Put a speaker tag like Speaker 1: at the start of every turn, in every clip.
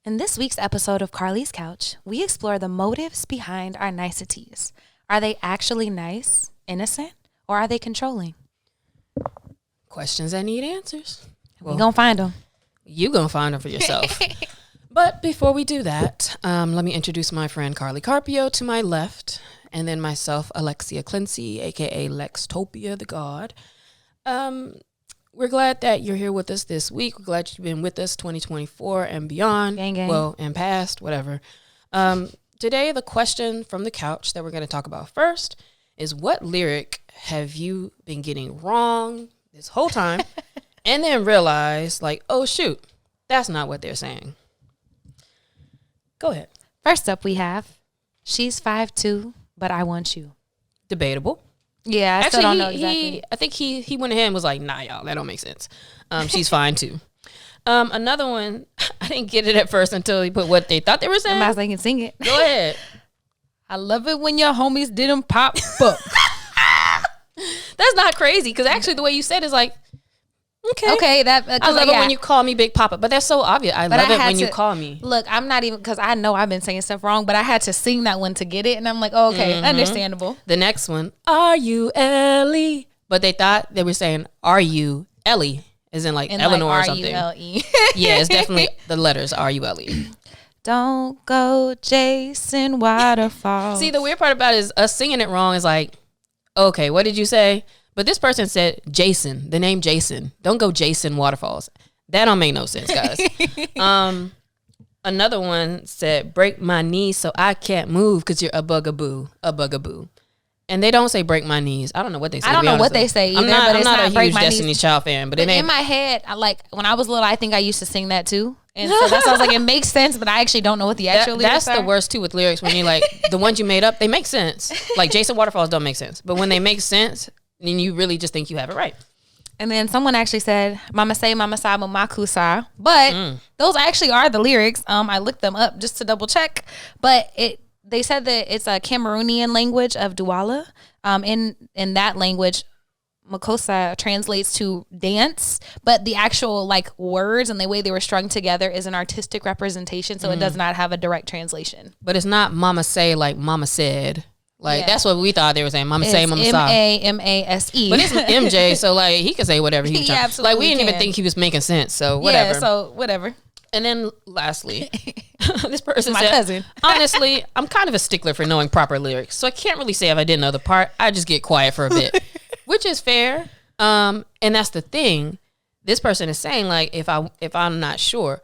Speaker 1: In this week's episode of Carlie's Couch, we explore the motives behind our niceties. Are they actually nice, innocent, or are they controlling?
Speaker 2: Questions that need answers.
Speaker 1: Well, we gonna find them.
Speaker 2: You gonna find them for yourself. But before we do that, let me introduce my friend Carlie Carpio to my left, and then myself, Alexia Clincy, aka Lextopia the God. We're glad that you're here with us this week. We're glad you've been with us 2024 and beyond.
Speaker 1: Gang, gang.
Speaker 2: Well, and past, whatever. Today, the question from the couch that we're going to talk about first is, what lyric have you been getting wrong this whole time and then realize, like, oh, shoot, that's not what they're saying. Go ahead.
Speaker 1: First up, we have, she's 5'2", but I want you.
Speaker 2: Debatable.
Speaker 1: Yeah, I still don't know exactly.
Speaker 2: I think he went ahead and was like, nah, y'all, that don't make sense. She's fine, too. Another one, I didn't get it at first until he put what they thought they were saying.
Speaker 1: I was like, sing it.
Speaker 2: Go ahead.
Speaker 1: I love it when your homies didn't pop up.
Speaker 2: That's not crazy, because actually the way you said it is like, okay. I love it when you call me Big Papa, but that's so obvious. I love it when you call me.
Speaker 1: Look, I'm not even, because I know I've been saying stuff wrong, but I had to sing that one to get it, and I'm like, oh, okay, understandable.
Speaker 2: The next one, are you Ellie? But they thought they were saying, are you Ellie? As in like Eleanor or something.
Speaker 1: R-U-L-E.
Speaker 2: Yeah, it's definitely the letters, are you Ellie?
Speaker 1: Don't go chasing waterfalls.
Speaker 2: See, the weird part about it is us singing it wrong is like, okay, what did you say? But this person said Jason, the name Jason. Don't go Jason Waterfalls. That don't make no sense, guys. Another one said, break my knees so I can't move because you're a bugaboo, a bugaboo. And they don't say break my knees. I don't know what they say.
Speaker 1: I don't know what they say either, but it's not
Speaker 2: a huge Destiny's Child fan. But
Speaker 1: in my head, when I was little, I think I used to sing that too. And so that sounds like it makes sense, but I actually don't know what the actual lyrics are.
Speaker 2: That's the worst too with lyrics, when you like, the ones you made up, they make sense. Like Jason Waterfalls don't make sense. But when they make sense, then you really just think you have it right.
Speaker 1: And then someone actually said, Mama say, Mama sa, Mama kusa. But those actually are the lyrics. I looked them up just to double check. But they said that it's a Cameroonian language of Douala. In that language, Makossa translates to dance, but the actual like words and the way they were strung together is an artistic representation, so it does not have a direct translation.
Speaker 2: But it's not Mama say like Mama said. Like, that's what we thought they were saying. Mama say, Mama saw.
Speaker 1: M-A-M-A-S-E.
Speaker 2: But it's MJ, so like he could say whatever he was trying.
Speaker 1: Absolutely
Speaker 2: like we didn't even think he was making sense, so whatever.
Speaker 1: Yeah, so whatever.
Speaker 2: And then lastly, this person
Speaker 1: My
Speaker 2: said,
Speaker 1: cousin.
Speaker 2: honestly, I'm kind of a stickler for knowing proper lyrics, so I can't really say if I didn't know the part, I just get quiet for a bit, which is fair. And that's the thing. This person is saying, like, if I'm not sure,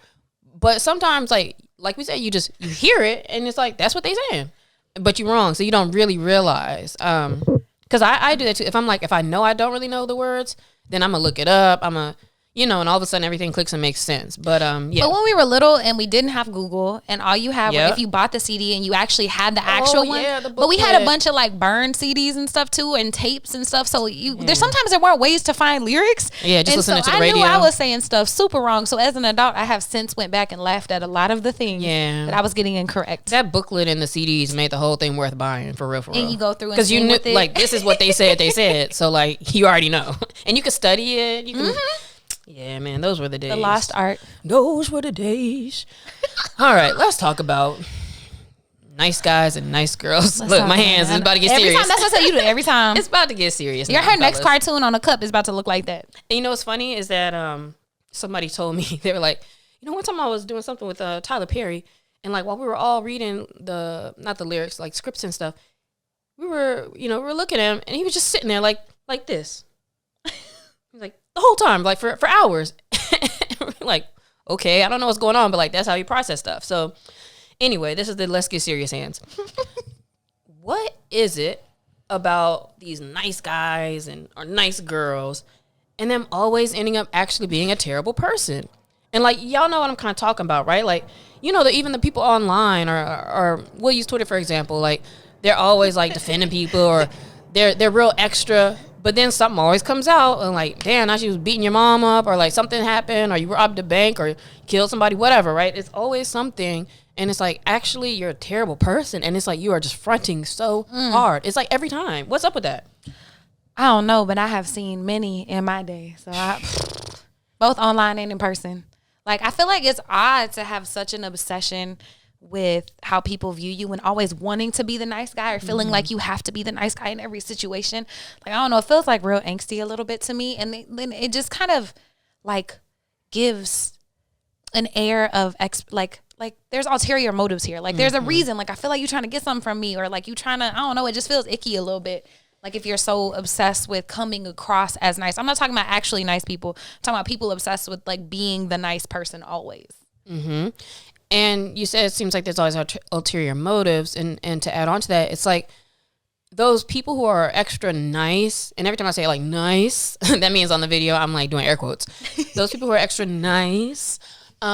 Speaker 2: but sometimes like we said, you hear it and it's like, that's what they saying, but you're wrong. So you don't really realize, cause I do that too. If I know I don't really know the words, then I'm gonna look it up. And all of a sudden everything clicks and makes sense. But yeah.
Speaker 1: But when we were little and we didn't have Google, and all you had was if you bought the CD and you actually had the actual one.
Speaker 2: Yeah, the
Speaker 1: but we had a bunch of like burned CDs and stuff too, and tapes and stuff. So there's sometimes there weren't ways to find lyrics.
Speaker 2: Yeah, just listening to the radio.
Speaker 1: I knew I was saying stuff super wrong. So as an adult, I have since went back and laughed at a lot of the things that I was getting incorrect.
Speaker 2: That booklet and the CDs made the whole thing worth buying, for real.
Speaker 1: And you go through and
Speaker 2: because you knew like this is what they said. So like you already know, and you can study it. You can. Yeah, man, those were the days.
Speaker 1: The lost art.
Speaker 2: Those were the days. All right, let's talk about nice guys and nice girls. Look, my hands is about to get serious.
Speaker 1: Every time, that's what you do every time.
Speaker 2: It's about to get serious.
Speaker 1: Her next cartoon on a cup is about to look like that.
Speaker 2: And you know what's funny is that somebody told me, they were like, one time I was doing something with Tyler Perry, and like while we were all reading not the lyrics, like scripts and stuff, we were looking at him, and he was just sitting there like this. He was like, the whole time, like for hours. Like, okay, I don't know what's going on, but like that's how you process stuff. So anyway, this is the let's get serious hands. What is it about these nice guys or nice girls and them always ending up actually being a terrible person? And like, y'all know what I'm kind of talking about, right? Like, even the people online or we'll use Twitter, for example, like they're always like defending people, or they're real extra. But then something always comes out and like, damn, now she was beating your mom up, or like something happened, or you robbed a bank or killed somebody, whatever, right? It's always something. And it's like, actually, you're a terrible person. And it's like, you are just fronting so hard. It's like every time. What's up with that?
Speaker 1: I don't know, but I have seen many in my day. So both online and in person. Like, I feel like it's odd to have such an obsession with how people view you and always wanting to be the nice guy or feeling like you have to be the nice guy in every situation. Like, I don't know, it feels like real angsty a little bit to me. And then it just kind of like gives an air of like there's ulterior motives here. Like, there's a reason. Like, I feel like you're trying to get something from me, or like you trying to, I don't know, it just feels icky a little bit. Like, if you're so obsessed with coming across as nice. I'm not talking about actually nice people. I'm talking about people obsessed with like being the nice person always.
Speaker 2: Mm-hmm. And you said it seems like there's always ulterior motives. And to add on to that, it's like those people who are extra nice, and every time I say like nice, that means on the video I'm like doing air quotes. Those people who are extra nice, they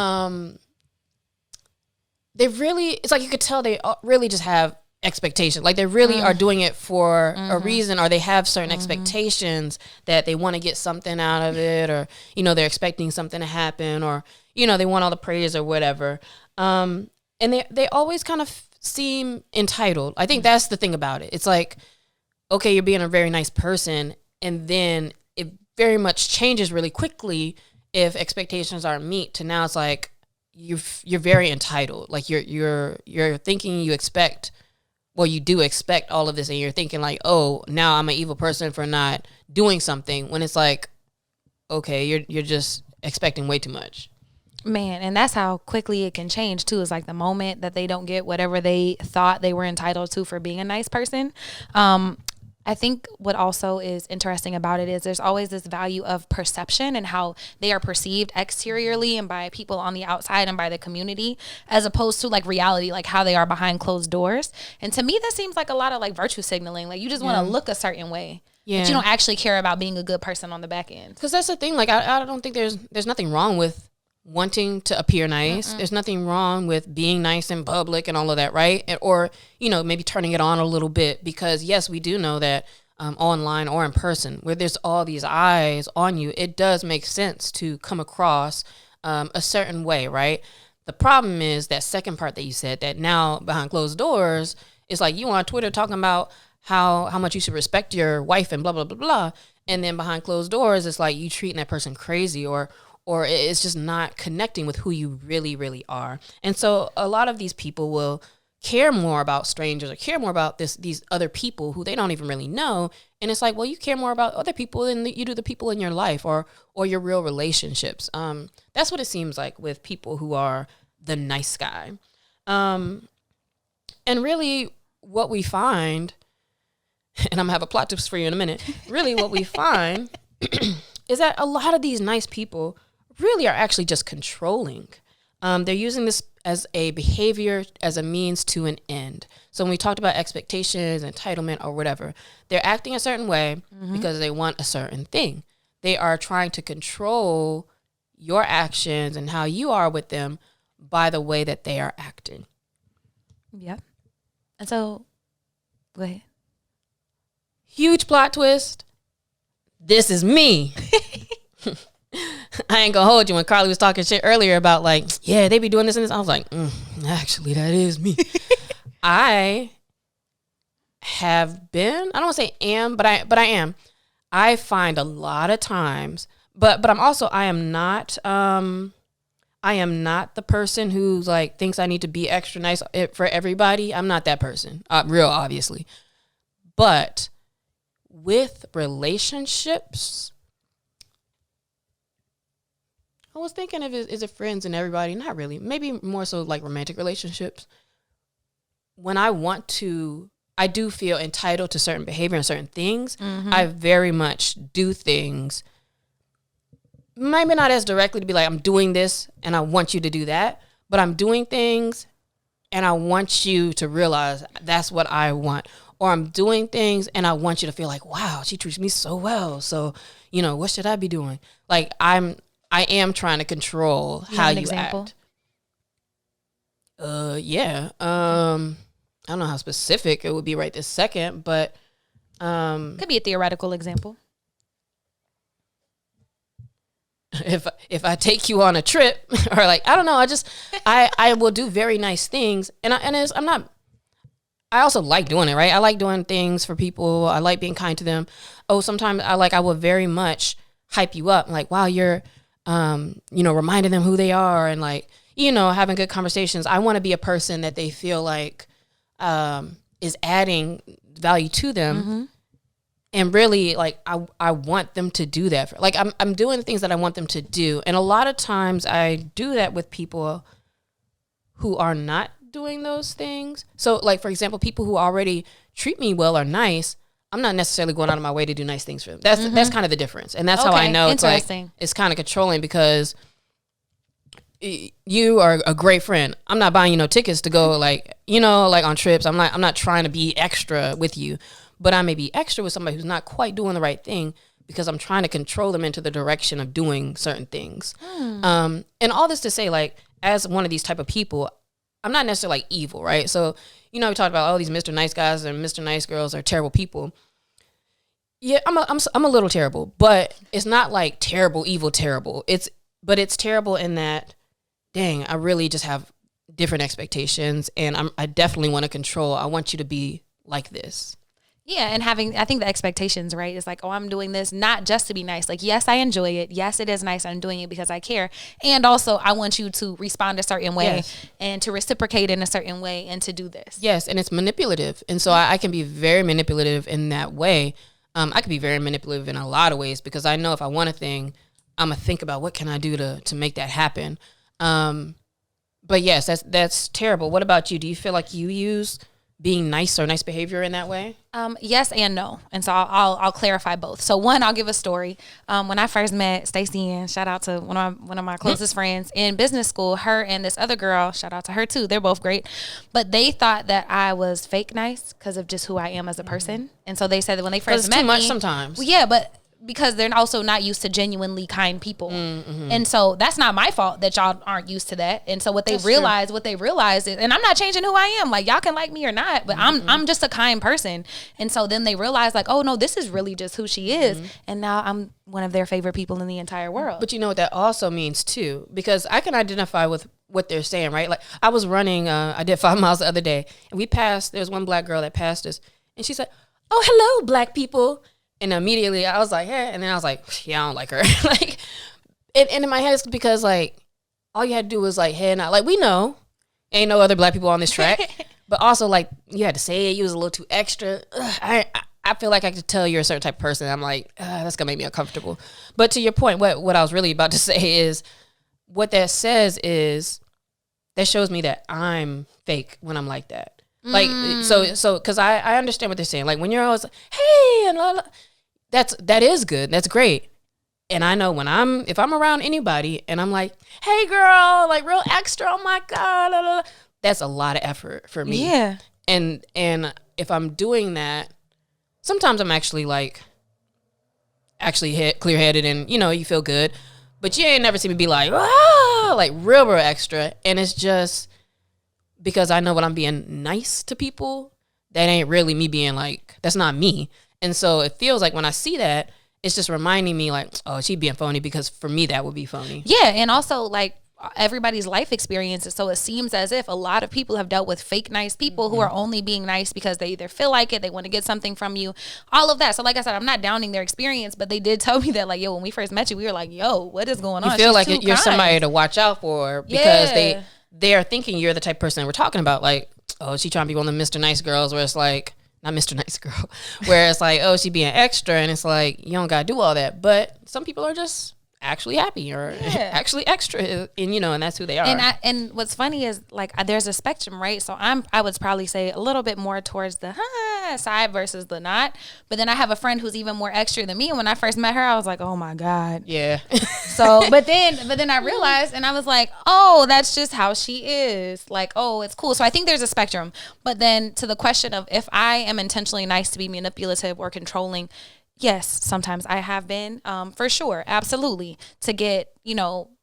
Speaker 2: really, it's like you could tell they really just have expectation. Like, they really are doing it for a reason, or they have certain expectations that they want to get something out of it, or, you know, they're expecting something to happen, or, you know, they want all the praise or whatever. And they always kind of seem entitled. I think that's the thing about it. It's like, okay, you're being a very nice person, and then it very much changes really quickly if expectations aren't met, to now it's like you're very entitled. Like, you're thinking you expect, well, you do expect all of this, and you're thinking like, oh, now I'm an evil person for not doing something, when it's like, okay, you're just expecting way too much.
Speaker 1: Man, and that's how quickly it can change too. Is like the moment that they don't get whatever they thought they were entitled to for being a nice person. I think what also is interesting about it is there's always this value of perception and how they are perceived exteriorly and by people on the outside and by the community, as opposed to like reality, like how they are behind closed doors. And to me, that seems like a lot of like virtue signaling. Like, you just want to look a certain way. Yeah. But you don't actually care about being a good person on the back end.
Speaker 2: Because that's the thing. Like, I don't think there's nothing wrong with wanting to appear nice. There's nothing wrong with being nice in public and all of that, right? Or, you know, maybe turning it on a little bit, because yes, we do know that online or in person, where there's all these eyes on you, it does make sense to come across a certain way, right? The problem is that second part that you said, that now behind closed doors, it's like you on Twitter talking about how much you should respect your wife and blah, blah, blah, blah. And then behind closed doors, it's like you treating that person crazy, or it's just not connecting with who you really, really are. And so a lot of these people will care more about strangers, or care more about these other people who they don't even really know. And it's like, well, you care more about other people than you do the people in your life, or your real relationships. That's what it seems like with people who are the nice guy. And really what we find, and I'm gonna have a plot twist for you in a minute, really what we find is that a lot of these nice people really are actually just controlling. They're using this as a behavior, as a means to an end. So when we talked about expectations, entitlement, or whatever, they're acting a certain way because they want a certain thing. They are trying to control your actions and how you are with them by the way that they are acting.
Speaker 1: Yeah. And so, go ahead.
Speaker 2: Huge plot twist. This is me. I ain't gonna hold you. When Carlie was talking shit earlier about like, yeah, they be doing this and this, I was like, actually, that is me. I have been, I don't want to say am, but I am. I find a lot of times, but I am not the person who's like thinks I need to be extra nice for everybody. I'm not that person, real obviously. But with relationships, I was thinking of is it friends and everybody? Not really. Maybe more so like romantic relationships. When I do feel entitled to certain behavior and certain things. I very much do things, maybe not as directly to be like, I'm doing this and I want you to do that, but I'm doing things and I want you to realize that's what I want. Or I'm doing things and I want you to feel like, wow, she treats me so well. So, you know, what should I be doing? Like, I am trying to control how you act. Yeah. I don't know how specific it would be right this second, but
Speaker 1: could be a theoretical example.
Speaker 2: If I take you on a trip, or like, I don't know, I will do very nice things, I also like doing it, right? I like doing things for people. I like being kind to them. Oh, sometimes I will very much hype you up. Like, wow, you're reminding them who they are and like, having good conversations. I want to be a person that they feel like is adding value to them. And really, like, I want them to do that. Like, I'm doing the things that I want them to do. And a lot of times I do that with people who are not doing those things. So, like, for example, people who already treat me well or nice, I'm not necessarily going out of my way to do nice things for them. That's kind of the difference. And that's how I know it's like, it's kind of controlling because you are a great friend. I'm not buying you no tickets to go like on trips. I'm not trying to be extra with you. But I may be extra with somebody who's not quite doing the right thing because I'm trying to control them into the direction of doing certain things. And all this to say, like, as one of these type of people, I'm not necessarily like evil, right? So, we talked about all these Mr. Nice guys and Mr. Nice girls are terrible people. Yeah, I'm a little terrible, but it's not like terrible, evil, terrible. It's terrible in that, dang, I really just have different expectations, and I definitely want to control. I want you to be like this.
Speaker 1: Yeah, and I think the expectations, right, is like, oh, I'm doing this not just to be nice. Like, yes, I enjoy it. Yes, it is nice. I'm doing it because I care. And also, I want you to respond a certain way and to reciprocate in a certain way and to do this.
Speaker 2: Yes, and it's manipulative. And so I can be very manipulative in that way. I can be very manipulative in a lot of ways because I know if I want a thing, I'm going to think about what can I do to make that happen. But yes, that's terrible. What about you? Do you feel like you use being nice or nice behavior in that way?
Speaker 1: Yes and no. And so I'll clarify both. So one, I'll give a story. When I first met Stacey, and shout out to one of my closest friends in business school, her and this other girl, shout out to her too. They're both great. But they thought that I was fake nice because of just who I am as a person. And so they said that when they first met me.
Speaker 2: It's too much sometimes.
Speaker 1: Well, yeah, but because they're also not used to genuinely kind people. And so that's not my fault that y'all aren't used to that. And so what they realize is, and I'm not changing who I am. Like, y'all can like me or not, but I'm just a kind person. And so then they realize like, oh no, this is really just who she is. And now I'm one of their favorite people in the entire world.
Speaker 2: But you know what that also means too, because I can identify with what they're saying, right? Like I was running, I did 5 miles the other day and there was one black girl that passed us and she said, "Oh, hello, black people." And immediately I was like, hey. And then I was like, yeah, I don't like her. Like, and in my head, it's because like, all you had to do was like, hey, not like, we know ain't no other black people on this track. But also like, you had to say it. You was a little too extra. I feel like I could tell you're a certain type of person. I'm like, that's going to make me uncomfortable. But to your point, what I was really about to say is what that says is that shows me that I'm fake when I'm like that. Like, so, cause I understand what they're saying. Like when you're always like, hey, and blah, blah, that is good. That's great. And I know if I'm around anybody and I'm like, hey girl, like real extra, oh my God, blah, blah, blah, that's a lot of effort for me.
Speaker 1: Yeah.
Speaker 2: And if I'm doing that, sometimes I'm actually clear headed and you feel good, but you ain't never seen me be like, like real extra. And it's just because I know when I'm being nice to people, that ain't really me being like, that's not me. And so it feels like when I see that, it's just reminding me like, oh, she being phony, because for me, that would be phony.
Speaker 1: Yeah. And also like everybody's life experiences. So it seems as if a lot of people have dealt with fake nice people who are only being nice because they either feel like it, they want to get something from you, all of that. So like I said, I'm not downing their experience, but they did tell me that like, yo, when we first met you, we were like, yo, what is going on?
Speaker 2: You feel like you're somebody to watch out for because they're thinking you're the type of person we're talking about. Like, oh, she trying to be one of the Mr. Nice girls where it's like, not Mr. Nice girl, where it's like, oh, she being extra. And it's like, you don't got to do all that. But some people are just actually happy or actually extra, and that's who they are.
Speaker 1: And what's funny is like there's a spectrum, right? So I would probably say a little bit more towards the side versus the not. But then I have a friend who's even more extra than me. And when I first met her, I was like, oh my God.
Speaker 2: Yeah.
Speaker 1: So but then I realized and I was like, oh, that's just how she is. Like, oh, it's cool. So I think there's a spectrum. But then to the question of if I am intentionally nice to be manipulative or controlling, yes, sometimes I have been, for sure. Absolutely. To get,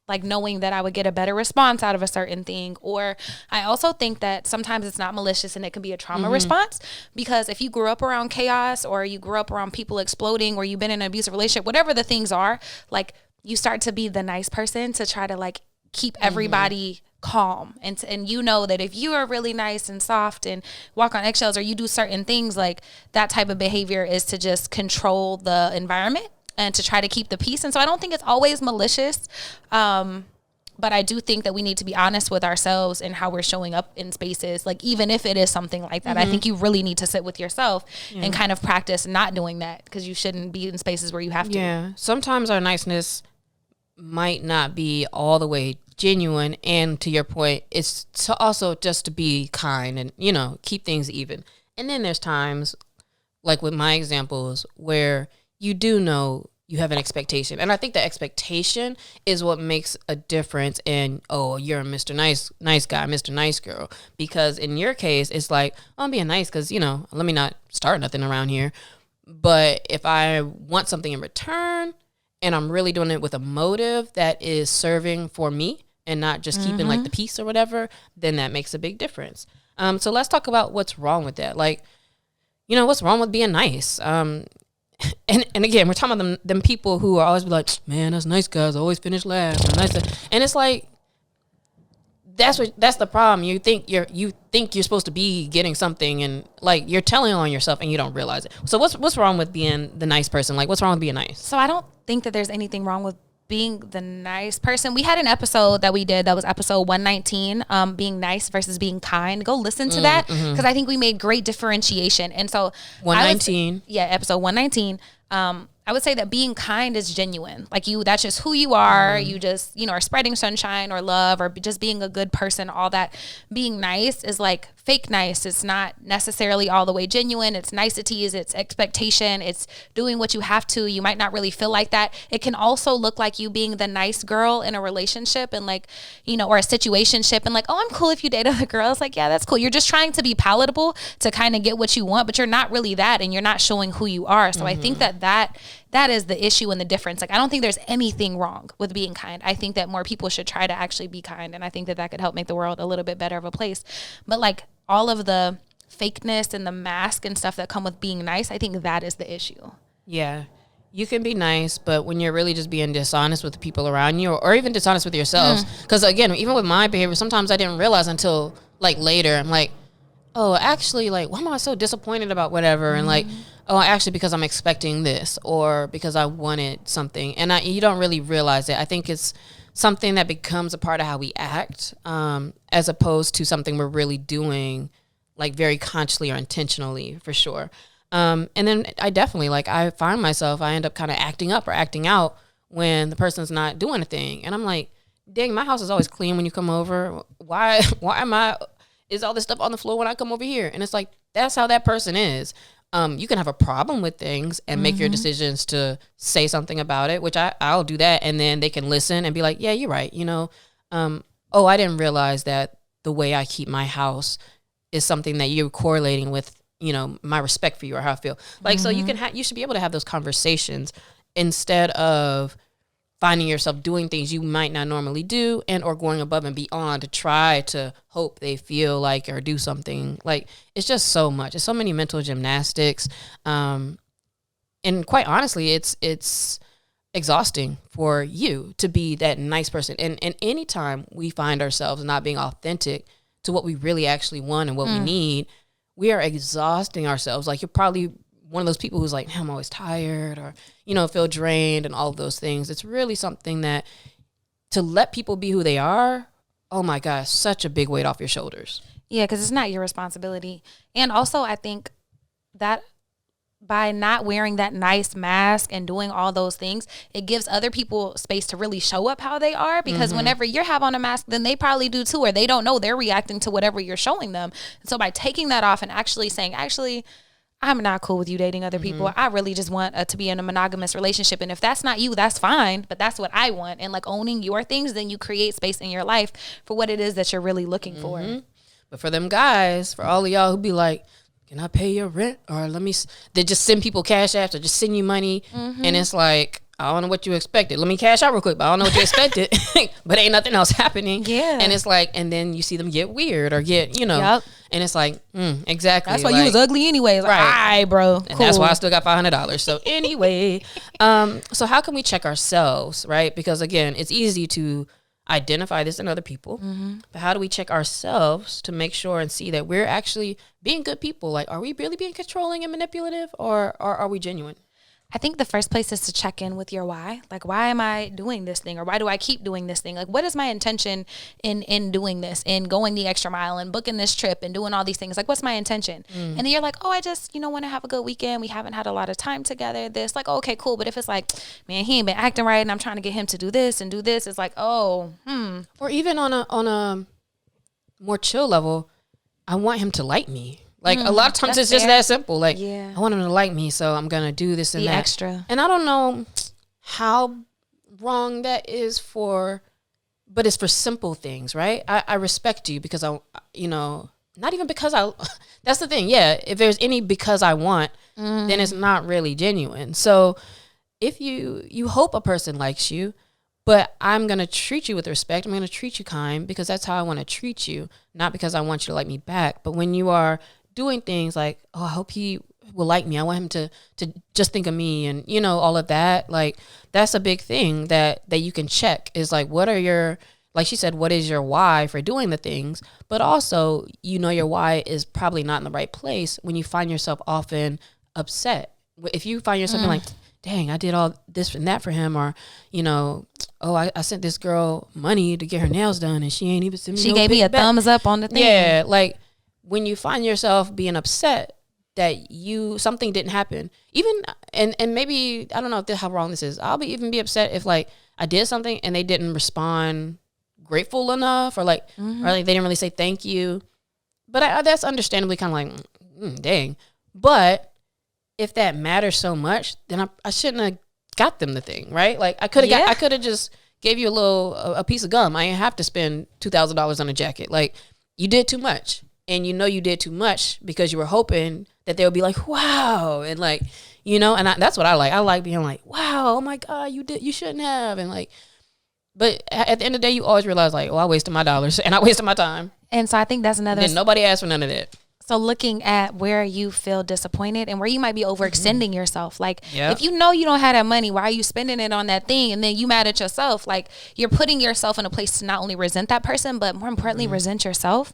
Speaker 1: like knowing that I would get a better response out of a certain thing. Or I also think that sometimes it's not malicious and it can be a trauma response, because if you grew up around chaos or you grew up around people exploding or you've been in an abusive relationship, whatever the things are, like you start to be the nice person to try to like keep everybody calm. And that if you are really nice and soft and walk on eggshells or you do certain things, like that type of behavior is to just control the environment. and to try to keep the peace. And so I don't think it's always malicious. But I do think that we need to be honest with ourselves and how we're showing up in spaces. Like, even if it is something like that, I think you really need to sit with yourself and kind of practice not doing that, because you shouldn't be in spaces where you have to.
Speaker 2: Yeah. Sometimes our niceness might not be all the way genuine. And to your point, it's to also just to be kind and, you know, keep things even. And then there's times, like with my examples, where you do know you have an expectation. And I think the expectation is what makes a difference in, oh, you're a Mr. Nice guy, Mr. Nice girl. Because in your case, it's like, oh, I'm being nice because, you know, let me not start nothing around here. But if I want something in return and I'm really doing it with a motive that is serving for me and not just keeping like the peace or whatever, then that makes a big difference. So let's talk about what's wrong with that. Like, you know, what's wrong with being nice? And again, we're talking about them people who are always be like, man, that's nice guys, always finish last. And it's like, that's the problem. You think you're supposed to be getting something, and like you're telling on yourself and you don't realize it. So what's wrong with being the nice person? Like, what's wrong with being nice?
Speaker 1: So I don't think that there's anything wrong with being the nice person. We had an episode that we did that was episode 119, being nice versus being kind. Go listen to that, because I think we made great differentiation. And so
Speaker 2: 119,
Speaker 1: episode 119. I would say that being kind is genuine. Like, that's just who you are. You just, you know, are spreading sunshine or love or just being a good person, all that. Being nice is like fake nice. It's not necessarily all the way genuine. It's niceties, it's expectation, it's doing what you have to. You might not really feel like that. It can also look like you being the nice girl in a relationship and like, you know, or a situationship and like, oh, I'm cool if you date other girls. Like, yeah, that's cool. You're just trying to be palatable to kind of get what you want, but you're not really that, and you're not showing who you are. So I think that is the issue and the difference. Like, I don't think there's anything wrong with being kind. I think that more people should try to actually be kind. And I think that could help make the world a little bit better of a place. But like all of the fakeness and the mask and stuff that come with being nice, I think that is the issue.
Speaker 2: Yeah. You can be nice, but when you're really just being dishonest with the people around you, or even dishonest with yourselves. Because again, even with my behavior, sometimes I didn't realize until like later. I'm like, oh, actually, like, why am I so disappointed about whatever? And like, oh, actually, because I'm expecting this, or because I wanted something. And you don't really realize it. I think it's something that becomes a part of how we act, as opposed to something we're really doing, like very consciously or intentionally, for sure. And then I definitely, like, I find myself, I end up kind of acting up or acting out when the person's not doing a thing. And I'm like, dang, my house is always clean when you come over. Why is all this stuff on the floor when I come over here? And it's like, that's how that person is. You can have a problem with things and make your decisions to say something about it, which I'll do that. And then they can listen and be like, yeah, you're right. You know, oh, I didn't realize that the way I keep my house is something that you're correlating with, you know, my respect for you or how I feel. Like, so you should be able to have those conversations instead of finding yourself doing things you might not normally do, and or going above and beyond to try to hope they feel like or do something. Like, it's just so much. It's so many mental gymnastics. And quite honestly, it's exhausting for you to be that nice person. And anytime we find ourselves not being authentic to what we really actually want and what we need, we are exhausting ourselves. Like, you're probably one of those people who's like, I'm always tired, or, you know, feel drained and all of those things. It's really something that, to let people be who they are, oh my gosh, such a big weight off your shoulders.
Speaker 1: Yeah, because it's not your responsibility. And also, I think that by not wearing that nice mask and doing all those things, it gives other people space to really show up how they are, because whenever you have on a mask, then they probably do too, or they don't know, they're reacting to whatever you're showing them. So by taking that off and actually saying, I'm not cool with you dating other people. I really just want to be in a monogamous relationship. And if that's not you, that's fine. But that's what I want. And like, owning your things, then you create space in your life for what it is that you're really looking for.
Speaker 2: But for them guys, for all of y'all who be like, can I pay your rent? Or they just send people cash apps or just send you money. And it's like, I don't know what you expected. Let me cash out real quick, but I don't know what you expected. But ain't nothing else happening.
Speaker 1: Yeah.
Speaker 2: And it's like, and then you see them get weird or get, you know, and it's like, exactly.
Speaker 1: That's why
Speaker 2: like,
Speaker 1: you was ugly anyways. Like,
Speaker 2: right.
Speaker 1: All right, bro.
Speaker 2: And that's why I still got $500. So anyway, so how can we check ourselves, right? Because again, it's easy to identify this in other people, but how do we check ourselves to make sure and see that we're actually being good people? Like, are we really being controlling and manipulative, or are we genuine?
Speaker 1: I think the first place is to check in with your why. Like, why am I doing this thing, or why do I keep doing this thing? Like, what is my intention in doing this, and going the extra mile, and booking this trip, and doing all these things? Like, what's my intention? And then you're like, oh, I just want to have a good weekend. We haven't had a lot of time together. This, like, oh, okay, cool. But if it's like, man, he ain't been acting right, and I'm trying to get him to do this and do this, it's like, oh,
Speaker 2: Or even on a more chill level, I want him to like me. Like a lot of times it's just that simple. Like, I want him to like me, so I'm gonna do this and
Speaker 1: the
Speaker 2: that
Speaker 1: extra.
Speaker 2: And I don't know how wrong that is but it's for simple things, right? I respect you because not even because that's the thing. Yeah, if there's any because I want, then it's not really genuine. So if you hope a person likes you, but I'm going to treat you with respect. I'm going to treat you kind because that's how I want to treat you, not because I want you to like me back. But when you are doing things like, oh, I hope he will like me. I want him to just think of me and, all of that. Like, that's a big thing that you can check is like, what are your, like she said, what is your why for doing the things? But also, your why is probably not in the right place when you find yourself often upset. If you find yourself like, dang, I did all this and that for him, or, oh, I sent this girl money to get her nails done and she ain't even sent me
Speaker 1: She gave me a thumbs up on the thing.
Speaker 2: Yeah, like when you find yourself being upset that something didn't happen, even, and maybe, I don't know how wrong this is. I'll even be upset if like I did something and they didn't respond grateful enough, or like, or like they didn't really say thank you. But that's understandably kind of like, dang. But if that matters so much, then I shouldn't have got them the thing, right? Like I could have just gave you a piece of gum. I didn't have to spend $2,000 on a jacket. Like, you did too much, and you did too much because you were hoping that they would be like, wow, and like, and that's what I like. I like being like, wow, oh my God, you shouldn't have, and like, but at the end of the day, you always realize like, oh, I wasted my dollars and I wasted my time,
Speaker 1: and so I think that's another.
Speaker 2: And nobody asked for none of that.
Speaker 1: So looking at where you feel disappointed and where you might be overextending yourself. Like, if you know you don't have that money, why are you spending it on that thing? And then you mad at yourself. Like, you're putting yourself in a place to not only resent that person, but more importantly, resent yourself.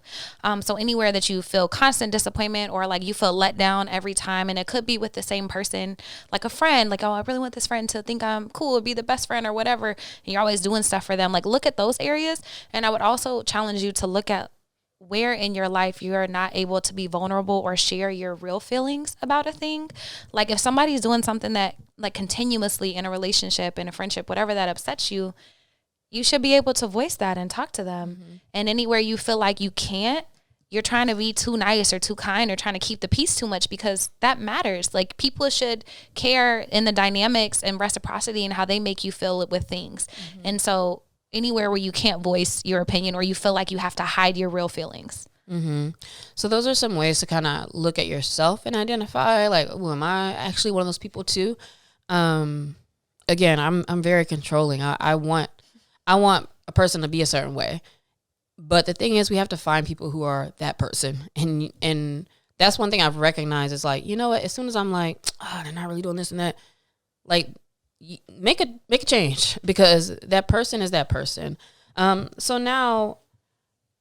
Speaker 1: So anywhere that you feel constant disappointment, or like you feel let down every time, and it could be with the same person, like a friend, like, oh, I really want this friend to think I'm cool, be the best friend or whatever. And you're always doing stuff for them. Like, look at those areas. And I would also challenge you to look at where in your life you're not able to be vulnerable or share your real feelings about a thing. Like, if somebody's doing something that, like, continuously in a relationship, in a friendship, whatever, that upsets you, you should be able to voice that and talk to them. And anywhere you feel like you can't, you're trying to be too nice or too kind or trying to keep the peace too much, because that matters. Like, people should care in the dynamics and reciprocity and how they make you feel with things. And so anywhere where you can't voice your opinion, or you feel like you have to hide your real feelings.
Speaker 2: So those are some ways to kind of look at yourself and identify, like, oh, am I actually one of those people too? Again, I'm very controlling. I want a person to be a certain way, but the thing is, we have to find people who are that person, and that's one thing I've recognized is like, you know what? As soon as I'm like, oh, they're not really doing this and that, like, make a change, because that person is that person. So now,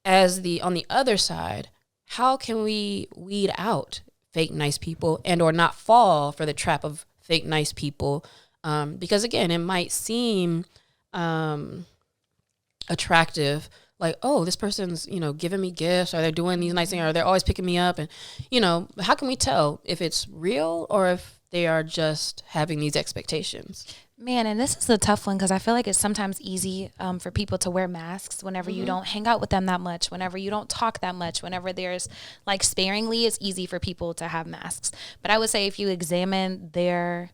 Speaker 2: on the other side, how can we weed out fake nice people or not fall for the trap of fake nice people? Because again, it might seem attractive, like, oh, this person's, giving me gifts, or they're doing these nice things, or they're always picking me up. And, how can we tell if it's real or if they are just having these expectations?
Speaker 1: Man, and this is a tough one, because I feel like it's sometimes easy for people to wear masks whenever you don't hang out with them that much, whenever you don't talk that much, whenever there's like sparingly, it's easy for people to have masks. But I would say if you examine their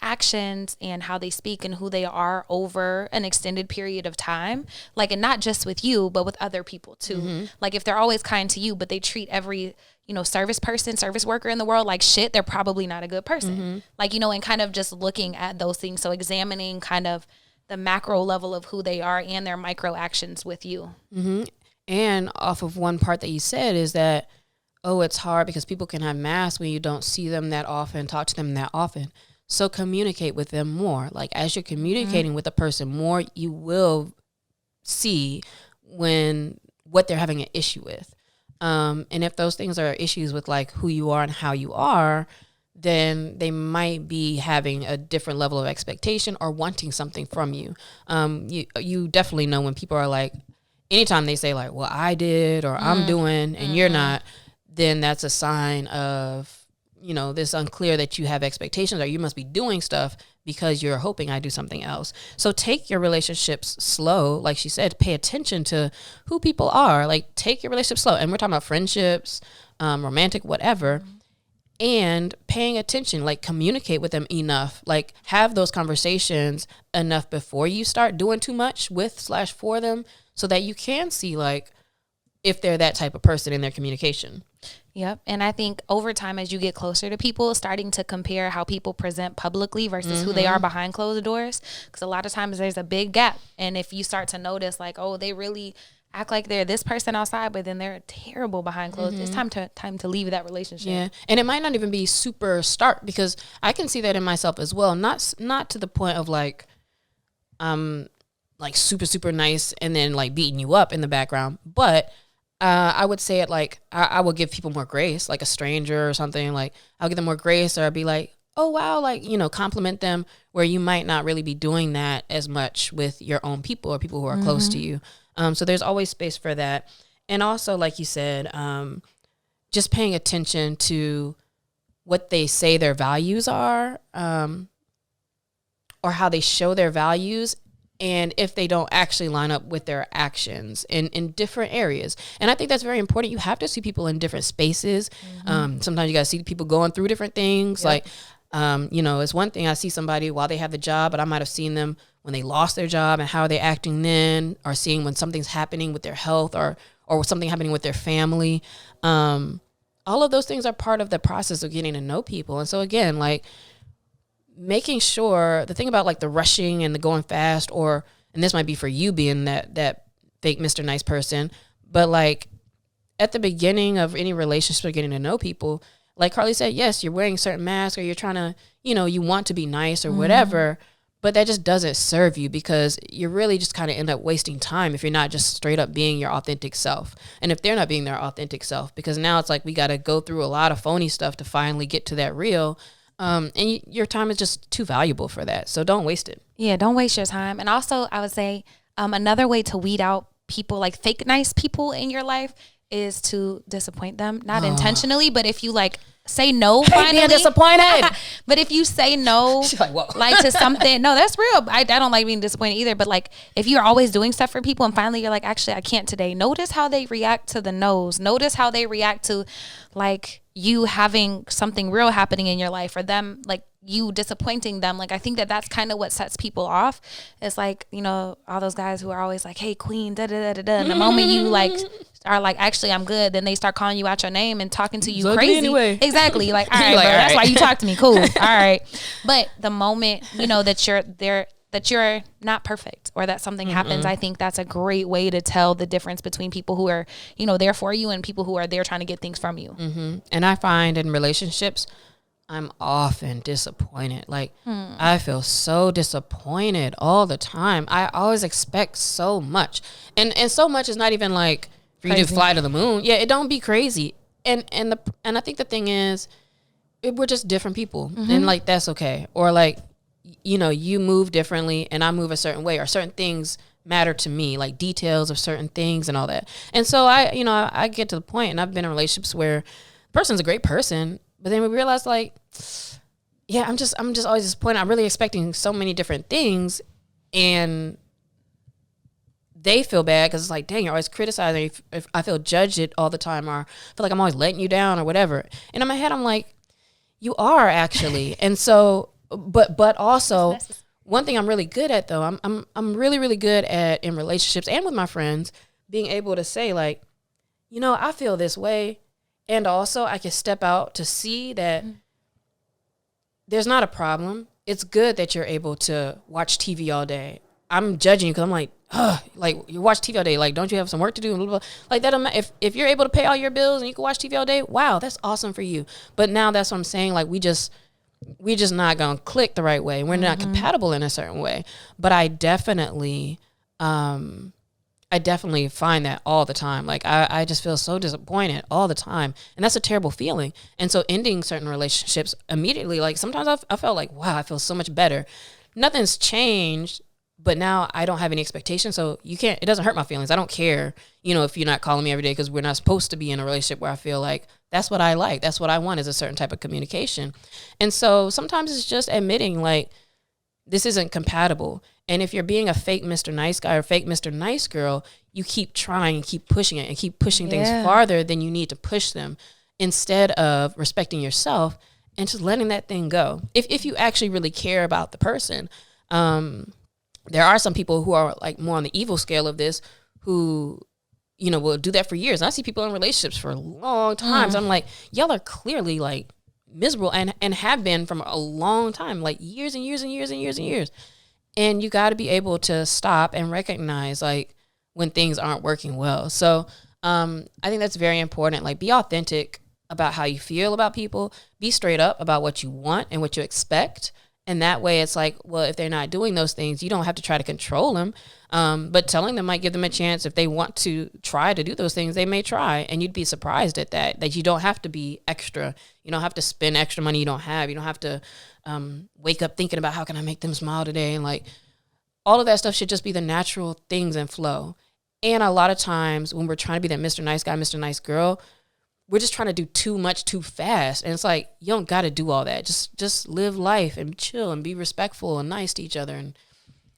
Speaker 1: actions and how they speak and who they are over an extended period of time, like, and not just with you, but with other people too. Like, if they're always kind to you, but they treat every service worker in the world like shit, they're probably not a good person. Like, and kind of just looking at those things. So examining kind of the macro level of who they are and their micro actions with you.
Speaker 2: And off of one part that you said is that, oh, it's hard because people can have masks when you don't see them that often, talk to them that often. So communicate with them more. Like, as you're communicating with a person more, you will see what they're having an issue with. And if those things are issues with like who you are and how you are, then they might be having a different level of expectation or wanting something from you. You definitely know when people are like, anytime they say like, well, I did, or I'm doing, and you're not, then that's a sign of, this unclear that you have expectations, or you must be doing stuff because you're hoping I do something else. So take your relationships slow. Like she said, pay attention to who people are. Like, take your relationship slow. And we're talking about friendships, romantic, whatever. And paying attention, like communicate with them enough, like have those conversations enough before you start doing too much with/for them, so that you can see like if they're that type of person in their communication.
Speaker 1: Yep. And I think over time, as you get closer to people, starting to compare how people present publicly versus who they are behind closed doors. Because a lot of times there's a big gap. And if you start to notice like, oh, they really act like they're this person outside, but then they're terrible behind closed. It's time to leave that relationship. Yeah.
Speaker 2: And it might not even be super stark, because I can see that in myself as well. Not to the point of like, like super, super nice and then like beating you up in the background. But I would say it like, I will give people more grace, like a stranger or something. Like I'll give them more grace, or I'll be like, oh, wow, like, compliment them, where you might not really be doing that as much with your own people or people who are close to you. So there's always space for that. And also, like you said, just paying attention to what they say their values are, or how they show their values, and if they don't actually line up with their actions in different areas. And I think that's very important. You have to see people in different spaces. Sometimes you got to see people going through different things. Yep. Like, it's one thing I see somebody while they have the job, but I might have seen them when they lost their job and how are they acting then, or seeing when something's happening with their health or something happening with their family. All of those things are part of the process of getting to know people. And so again, like, making sure, the thing about like the rushing and the going fast, and this might be for you being that fake Mr. Nice person, but like at the beginning of any relationship or getting to know people, like Carlie said, yes, you're wearing a certain mask, or you're trying to, you want to be nice or whatever, but that just doesn't serve you, because you really just kind of end up wasting time if you're not just straight up being your authentic self. And if they're not being their authentic self, because now it's like we got to go through a lot of phony stuff to finally get to that real. And your time is just too valuable for that. So don't waste it.
Speaker 1: Yeah, don't waste your time. And also, I would say another way to weed out people, like fake nice people in your life, is to disappoint them. Not intentionally, but if you like say no, finally.
Speaker 2: Being disappointed.
Speaker 1: But if you say no,
Speaker 2: like, whoa.
Speaker 1: like to something, no, that's real. I don't like being disappointed either. But like if you're always doing stuff for people and finally you're like, actually, I can't today. Notice how they react to the no's. Notice how they react to like you having something real happening in your life, or them like you disappointing them. Like I think that's kind of what sets people off. It's like, all those guys who are always like, hey queen, da da da da da. And the moment you like are like, actually I'm good, then they start calling you out your name and talking to you
Speaker 2: so
Speaker 1: crazy.
Speaker 2: Anyway.
Speaker 1: Exactly. Like, all right, like, bro, that's why you talk to me. Cool. All right. But the moment, that you're there, that you're not perfect, or that something happens, I think that's a great way to tell the difference between people who are, there for you and people who are there trying to get things from you.
Speaker 2: And I find in relationships, I'm often disappointed. Like I feel so disappointed all the time. I always expect so much, and so much is not even like for you to fly to the moon. Yeah, it don't be crazy. And I think the thing is, we're just different people, and like that's okay. Or like, you move differently, and I move a certain way, or certain things matter to me, like details of certain things and all that. And so I get to the point, and I've been in relationships where the person's a great person, but then we realize like, yeah, I'm just always disappointed. I'm really expecting so many different things, and they feel bad because it's like, dang, you're always criticizing. If I feel judged it all the time, or I feel like I'm always letting you down or whatever. And in my head, I'm like, you are actually. And so, but also one thing I'm really good at though, I'm really, really good at in relationships and with my friends, being able to say like, I feel this way. And also I can step out to see that there's not a problem. It's good that you're able to watch TV all day. I'm judging you because I'm like, like you watch TV all day. Like, don't you have some work to do? Blah, blah, blah. Like that. If you're able to pay all your bills and you can watch TV all day, wow, that's awesome for you. But now that's what I'm saying. Like we just not gonna click the right way. We're not compatible in a certain way. But I definitely I definitely find that all the time. Like I just feel so disappointed all the time. And that's a terrible feeling. And so ending certain relationships immediately, like sometimes I felt like, wow, I feel so much better. Nothing's changed, but now I don't have any expectations. So it doesn't hurt my feelings. I don't care, if you're not calling me every day, because we're not supposed to be in a relationship where I feel like that's what I like. That's what I want, is a certain type of communication. And so sometimes it's just admitting like, this isn't compatible. And if you're being a fake Mr. Nice guy or fake Mr. Nice girl, you keep trying and keep pushing it and keep pushing things farther than you need to push them, instead of respecting yourself and just letting that thing go. If you actually really care about the person, there are some people who are like more on the evil scale of this, who, will do that for years. And I see people in relationships for long times. I'm like, y'all are clearly like miserable and have been from a long time, like years and years and years and years and years. And you got to be able to stop and recognize like when things aren't working well. So I think that's very important. Like, be authentic about how you feel about people. Be straight up about what you want and what you expect. And that way it's like, well, if they're not doing those things, you don't have to try to control them. But telling them might give them a chance. If they want to try to do those things, they may try. And you'd be surprised at that you don't have to be extra. You don't have to spend extra money you don't have. You don't have to wake up thinking about how can I make them smile today. And like all of that stuff should just be the natural things and flow. And a lot of times when we're trying to be that Mr. Nice guy, Mr. Nice girl, we're just trying to do too much too fast. And it's like, you don't got to do all that. Just live life and chill and be respectful and nice to each other. And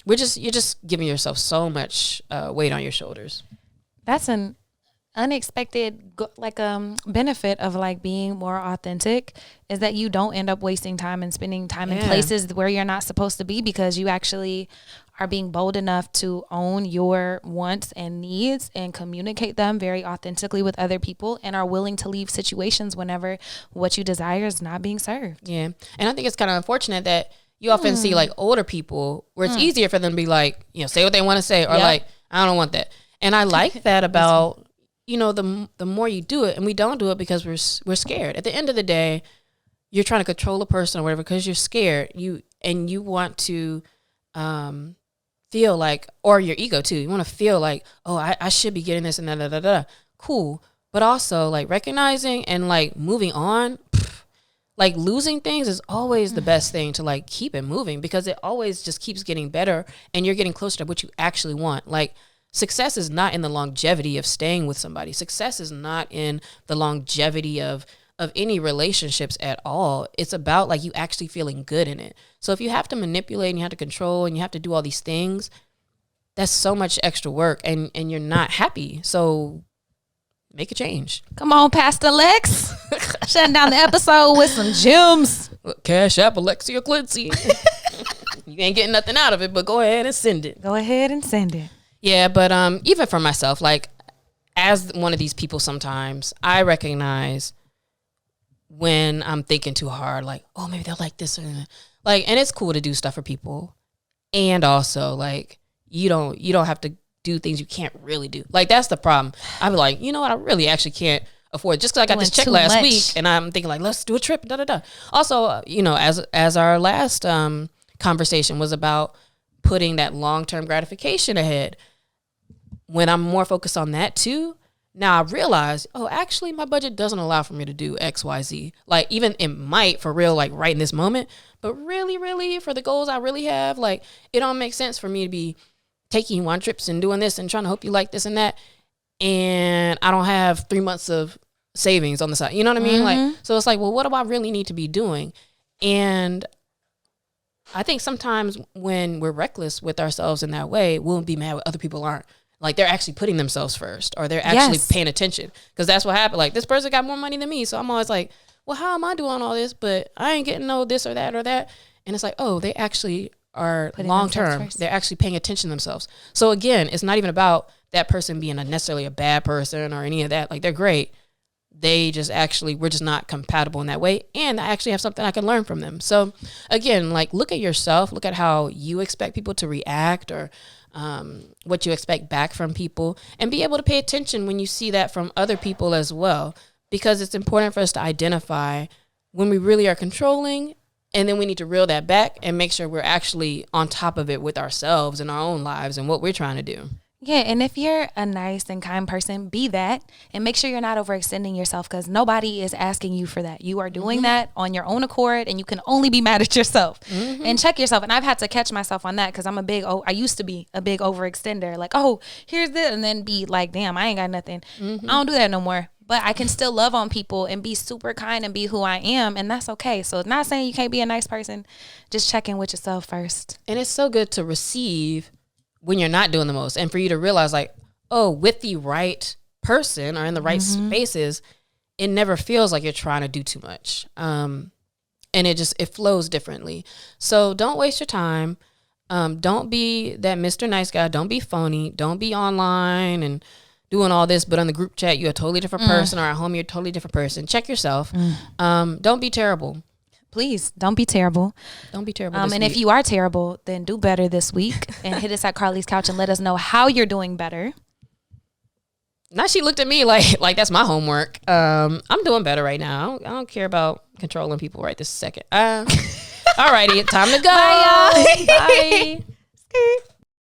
Speaker 2: you're just giving yourself so much weight on your shoulders.
Speaker 1: That's an unexpected benefit of like being more authentic, is that you don't end up wasting time and spending time in places where you're not supposed to be, because you actually are being bold enough to own your wants and needs and communicate them very authentically with other people, and are willing to leave situations whenever what you desire is not being served.
Speaker 2: Yeah. And I think it's kind of unfortunate that you often see like older people where it's easier for them to be like, say what they want to say, or like, I don't want that. And I like that about, the more you do it, and we don't do it because we're scared. At the end of the day, you're trying to control a person or whatever because you're scared. You want to feel like, or your ego too, you want to feel like, oh, I should be getting this and da. Cool. But also like recognizing and like moving on. Like losing things is always the best thing to like keep it moving, because it always just keeps getting better and you're getting closer to what you actually want. Like success is not in the longevity of staying with somebody. Success is not in the longevity of any relationships at all. It's about like you actually feeling good in it. So if you have to manipulate and you have to control and you have to do all these things, that's so much extra work and you're not happy. So make a change.
Speaker 1: Come on, Pastor Lex. Shutting down the episode with some gems.
Speaker 2: Cash App Alexia Quincy. You ain't getting nothing out of it, but go ahead and send it.
Speaker 1: Go ahead and send it.
Speaker 2: Yeah, but even for myself, like as one of these people, sometimes I recognize when I'm thinking too hard, like, oh, maybe they'll like this or that. Like, and it's cool to do stuff for people. And also like, you don't have to do things you can't really do. Like that's the problem. I'd be like, you know what? I really actually can't afford, just because I got this check last week and I'm thinking like, let's do a trip, Also, as our last conversation was about putting that long-term gratification ahead, when I'm more focused on that too, now I realize, oh, actually my budget doesn't allow for me to do X, Y, Z. Like even it might for real, like right in this moment, but really for the goals I really have, like it don't make sense for me to be taking you on trips and doing this and trying to hope you like this and that. And I don't have 3 months of savings on the side. You know what I mean? Like, so it's like, well, what do I really need to be doing? And I think sometimes when we're reckless with ourselves in that way, we'll be mad when other people aren't. Like they're actually putting themselves first, or they're actually paying attention. Because that's what happened. Like this person got more money than me. So I'm always like, well, how am I doing all this? But I ain't getting no this or that or that. And it's like, oh, they actually are long term. They're actually paying attention to themselves. So again, it's not even about that person being necessarily a bad person or any of that. Like they're great. They just actually, we're just not compatible in that way. And I actually have something I can learn from them. So again, like look at yourself, look at how you expect people to react, or what you expect back from people, and be able to pay attention when you see that from other people as well, because it's important for us to identify when we really are controlling, and then we need to reel that back and make sure we're actually on top of it with ourselves and our own lives and what we're trying to do.
Speaker 1: Yeah, and if you're a nice and kind person, be that, and make sure you're not overextending yourself, because nobody is asking you for that. You are doing that on your own accord, and you can only be mad at yourself. And check yourself. And I've had to catch myself on that, because I used to be a big overextender. Like, oh, here's this, and then be like, damn, I ain't got nothing. I don't do that no more. But I can still love on people and be super kind and be who I am, and that's okay. So it's not saying you can't be a nice person. Just check in with yourself first.
Speaker 2: And it's so good to receive when you're not doing the most, and for you to realize, like, oh, with the right person or in the right spaces, it never feels like you're trying to do too much. And it flows differently. So don't waste your time. Don't be that Mr. Nice guy. Don't be phony. Don't be online and doing all this, but on the group chat, you're a totally different person, or at home, you're a totally different person. Check yourself. Don't be terrible.
Speaker 1: Please don't be terrible.
Speaker 2: Don't be terrible.
Speaker 1: And if you are terrible, then do better this week and hit us at Carlie's Couch and let us know how you're doing better.
Speaker 2: Now she looked at me like that's my homework. I'm doing better right now. I don't care about controlling people right this second. Alrighty, time to go.
Speaker 1: Bye, y'all.